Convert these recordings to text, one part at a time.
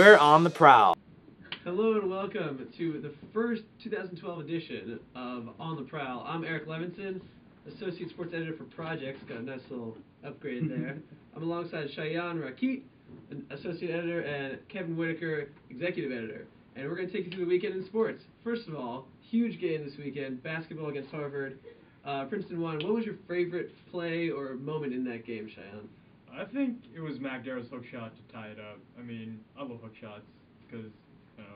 We're on the prowl. Hello and welcome to the first 2012 edition of On the Prowl. I'm Eric Levenson, Associate Sports Editor for Projects. Got a nice little upgrade there. I'm alongside Shayan, Rakhit, an Associate Editor, and Kevin Whitaker, Executive Editor. And we're going to take you through the weekend in sports. First of all, huge game this weekend, basketball against Harvard. Princeton won. What was your favorite play or moment in that game, Shayan? I think it was Mac Darrow's hook shot to tie it up. I mean, I love hook shots because,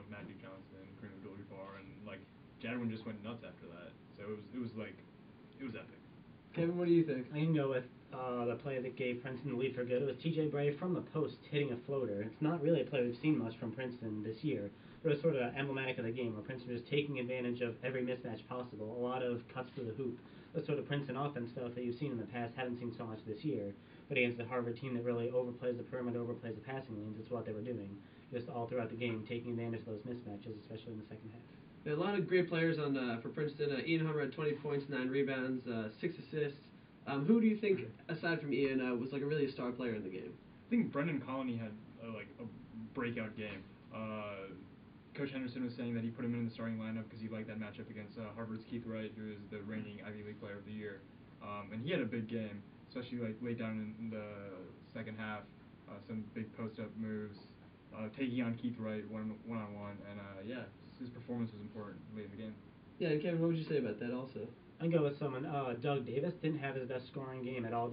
Matthew Johnson, Kareem Abdul-Jabbar, and, Jadwin just went nuts after that. So it was epic. Kevin, what do you think? I can go with the play that gave Princeton the lead for good. It was T.J. Bray from the post hitting a floater. It's not really a play we've seen much from Princeton this year, but it was sort of emblematic of the game where Princeton was taking advantage of every mismatch possible. A lot of cuts to the hoop. The sort of Princeton offense stuff that you've seen in the past, haven't seen so much this year. But against the Harvard team that really overplays the perimeter, overplays the passing lanes, it's what they were doing. Just all throughout the game, taking advantage of those mismatches, especially in the second half. There are a lot of great players for Princeton. Ian Hummer had 20 points, 9 rebounds, 6 assists. Who do you think, aside from Ian, was really a star player in the game? I think Brendan Colony had a breakout game. Coach Henderson was saying that he put him in the starting lineup because he liked that matchup against Harvard's Keith Wright, who is the reigning Ivy League Player of the Year. And he had a big game, especially late down in the second half. Some big post-up moves, taking on Keith Wright one-on-one, and his performance was important late in the game. Yeah, and Kevin, what would you say about that also? I'd go with someone, Doug Davis didn't have his best scoring game at all,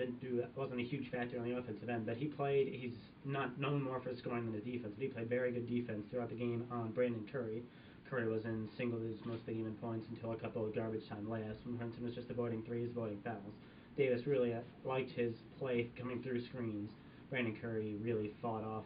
wasn't a huge factor on the offensive end, but he's not known more for scoring than his defense, but he played very good defense throughout the game on Brandon Curry. Curry was in single digits most of the game in points until a couple of garbage time layups when Princeton was just avoiding threes, avoiding fouls. Davis really liked his play coming through screens. Brandon Curry really fought off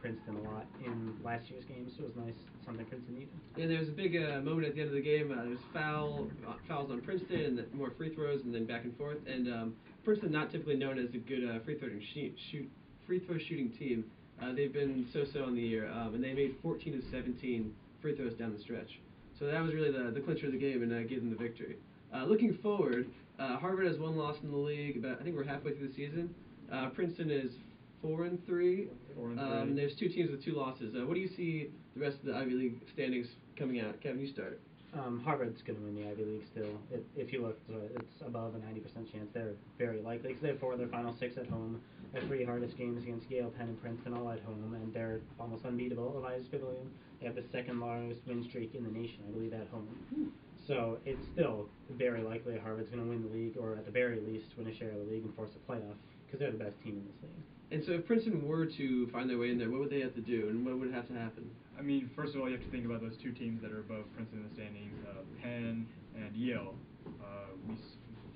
Princeton a lot in last year's game, so it was nice, something Princeton needed. Yeah, there was a big moment at the end of the game. There was fouls on Princeton, and more free throws, and then back and forth. And Princeton, not typically known as a good free throw shooting team, they've been so-so on the year, and they made 14 of 17 free throws down the stretch. So that was really the clincher of the game and gave them the victory. Looking forward, Harvard has one loss in the league. I think we're halfway through the season. Princeton is 4-3. There's two teams with 2 losses. What do you see the rest of the Ivy League standings coming out? Kevin, you start. Harvard's going to win the Ivy League still. If you look, it's above a 90% chance. They're very likely because they have 4 of their final 6 at home. Their 3 hardest games against Yale, Penn, and Princeton all at home, and they're almost unbeatable. Elias Pavilion. They have the 2nd longest win streak in the nation, I believe, at home. So it's still very likely Harvard's going to win the league, or at the very least win a share of the league and force a playoff, because they're the best team in this league. And so if Princeton were to find their way in there, what would they have to do, and what would have to happen? I mean, first of all, you have to think about those 2 teams that are above Princeton in the standings, Penn and Yale.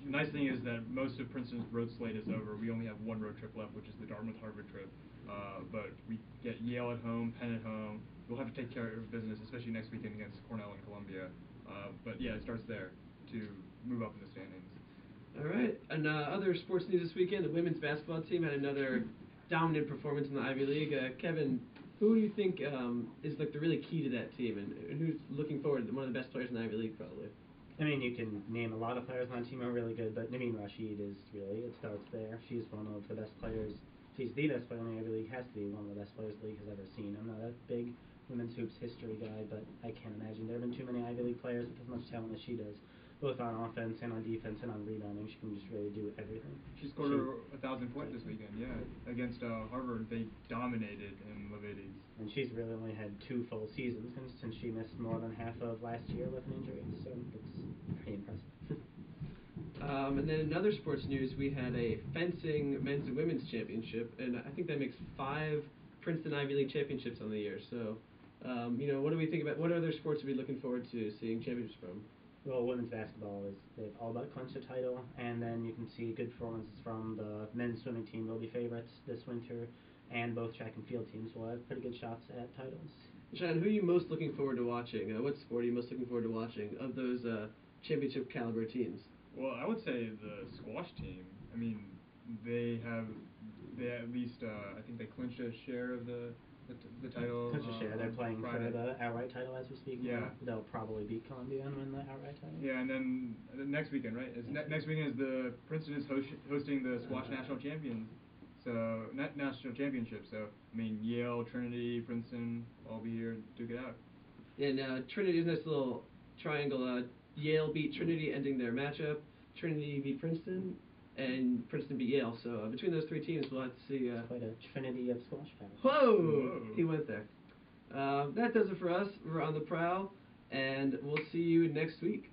The nice thing is that most of Princeton's road slate is over. We only have 1 road trip left, which is the Dartmouth-Harvard trip. But we get Yale at home, Penn at home. We'll have to take care of business, especially next weekend against Cornell and Columbia. But yeah, it starts there to move up in the standings. All right. And other sports news this weekend, the women's basketball team had another dominant performance in the Ivy League. Kevin, who do you think is the really key to that team, and who's looking forward to one of the best players in the Ivy League probably? I mean, you can name a lot of players on the team who are really good, but Naveen Rashid is really, it starts there. She's one of the best players. She's the best player in the Ivy League, has to be one of the best players the league has ever seen. I'm not a big women's hoops history guy, but I can't imagine there have been too many Ivy League players with as much talent as she does, both on offense and on defense and on rebounding. She can just really do everything. She scored 1,000 points this weekend, yeah. Against Harvard, they dominated in Levides. And she's really only had 2 full seasons since she missed more than half of last year with an injury, so it's pretty impressive. And then in other sports news, we had a fencing men's and women's championship, and I think that makes 5 Princeton Ivy League championships on the year. So, what do we think about, what other sports are we looking forward to seeing championships from? Well, women's basketball they've all but clinched a title, and then you can see good performances from the men's swimming team. They'll be favorites this winter, and both track and field teams will have pretty good shots at titles. Shayan, who are you most looking forward to watching? What sport are you most looking forward to watching of those championship caliber teams? Well, I would say the squash team. I mean, they at least I think they clinched a share of the title. Clinched a share. They're playing Friday. for the outright title as we speak. Yeah. Now. They'll probably beat Columbia and win the outright title. Yeah, and then the next weekend, right? Next weekend is Princeton is hosting the squash national champions. So national championship. So I mean, Yale, Trinity, Princeton, all be here to duke it out. And Trinity's nice little triangle. Yale beat Trinity, ending their matchup. Trinity beat Princeton, and Princeton beat Yale. So between those three teams, we'll have to see. Quite a Trinity of squash power. Whoa! He went there. That does it for us. We're on the Prowl, and we'll see you next week.